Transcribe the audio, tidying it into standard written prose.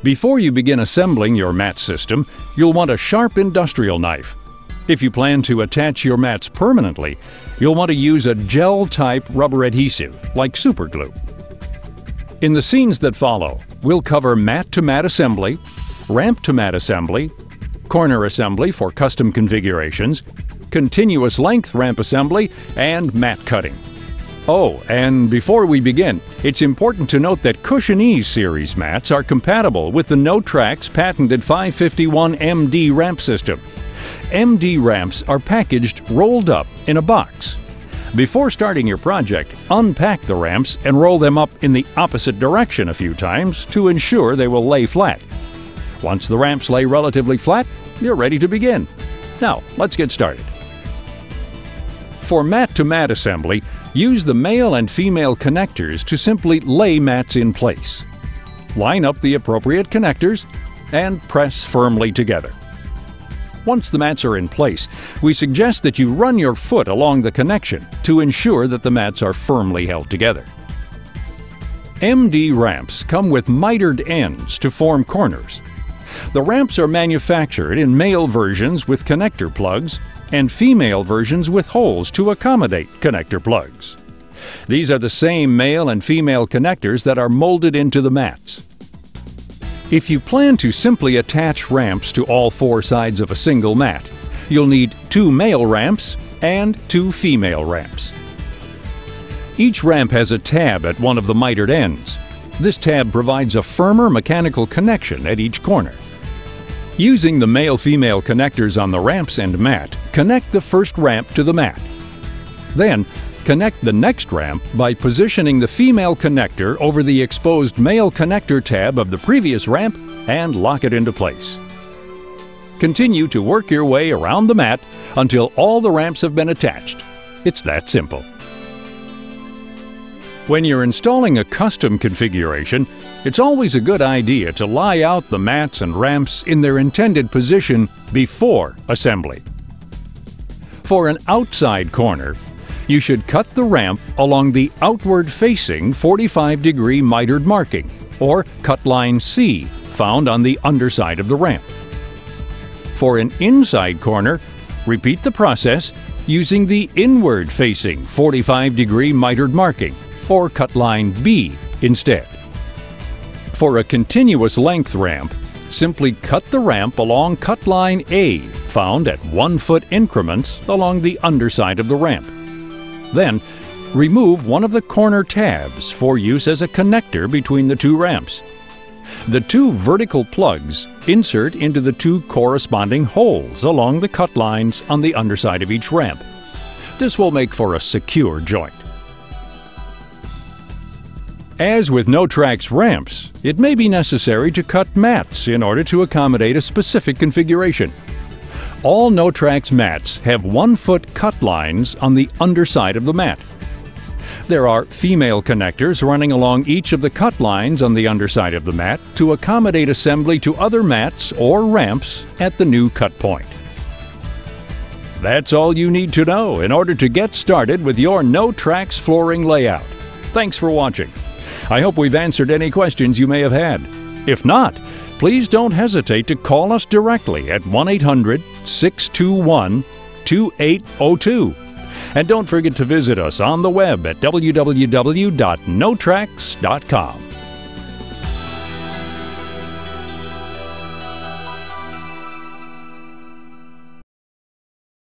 Before you begin assembling your mat system, you'll want a sharp industrial knife. If you plan to attach your mats permanently, you'll want to use a gel-type rubber adhesive, like superglue. In the scenes that follow, we'll cover mat-to-mat assembly, ramp-to-mat assembly, corner assembly for custom configurations, continuous length ramp assembly, and mat cutting. Oh, and before we begin, it's important to note that Cushionese series mats are compatible with the NoTrax patented 551 MD ramp system. MD ramps are packaged rolled up in a box. Before starting your project, unpack the ramps and roll them up in the opposite direction a few times to ensure they will lay flat. Once the ramps lay relatively flat, you're ready to begin. Now, let's get started. For mat-to-mat assembly, use the male and female connectors to simply lay mats in place. Line up the appropriate connectors and press firmly together. Once the mats are in place, we suggest that you run your foot along the connection to ensure that the mats are firmly held together. MD ramps come with mitered ends to form corners. The ramps are manufactured in male versions with connector plugs and female versions with holes to accommodate connector plugs. These are the same male and female connectors that are molded into the mats. If you plan to simply attach ramps to all four sides of a single mat, you'll need 2 male ramps and 2 female ramps. Each ramp has a tab at one of the mitered ends. This tab provides a firmer mechanical connection at each corner. Using the male-female connectors on the ramps and mat, connect the first ramp to the mat. Then, connect the next ramp by positioning the female connector over the exposed male connector tab of the previous ramp and lock it into place. Continue to work your way around the mat until all the ramps have been attached. It's that simple. When you're installing a custom configuration, it's always a good idea to lie out the mats and ramps in their intended position before assembly. For an outside corner, you should cut the ramp along the outward-facing 45-degree mitered marking, or cut line C, found on the underside of the ramp. For an inside corner, repeat the process using the inward-facing 45-degree mitered marking, or cut line B instead. For a continuous length ramp, simply cut the ramp along cut line A, found at 1-foot increments along the underside of the ramp. Then, remove one of the corner tabs for use as a connector between the 2 ramps. The 2 vertical plugs insert into the 2 corresponding holes along the cut lines on the underside of each ramp. This will make for a secure joint. As with NoTrax ramps, it may be necessary to cut mats in order to accommodate a specific configuration. All NoTrax mats have 1-foot cut lines on the underside of the mat. There are female connectors running along each of the cut lines on the underside of the mat to accommodate assembly to other mats or ramps at the new cut point. That's all you need to know in order to get started with your NoTrax flooring layout. Thanks for watching. I hope we've answered any questions you may have had. If not, please don't hesitate to call us directly at 1-800-621-2802. And don't forget to visit us on the web at www.notrax.com.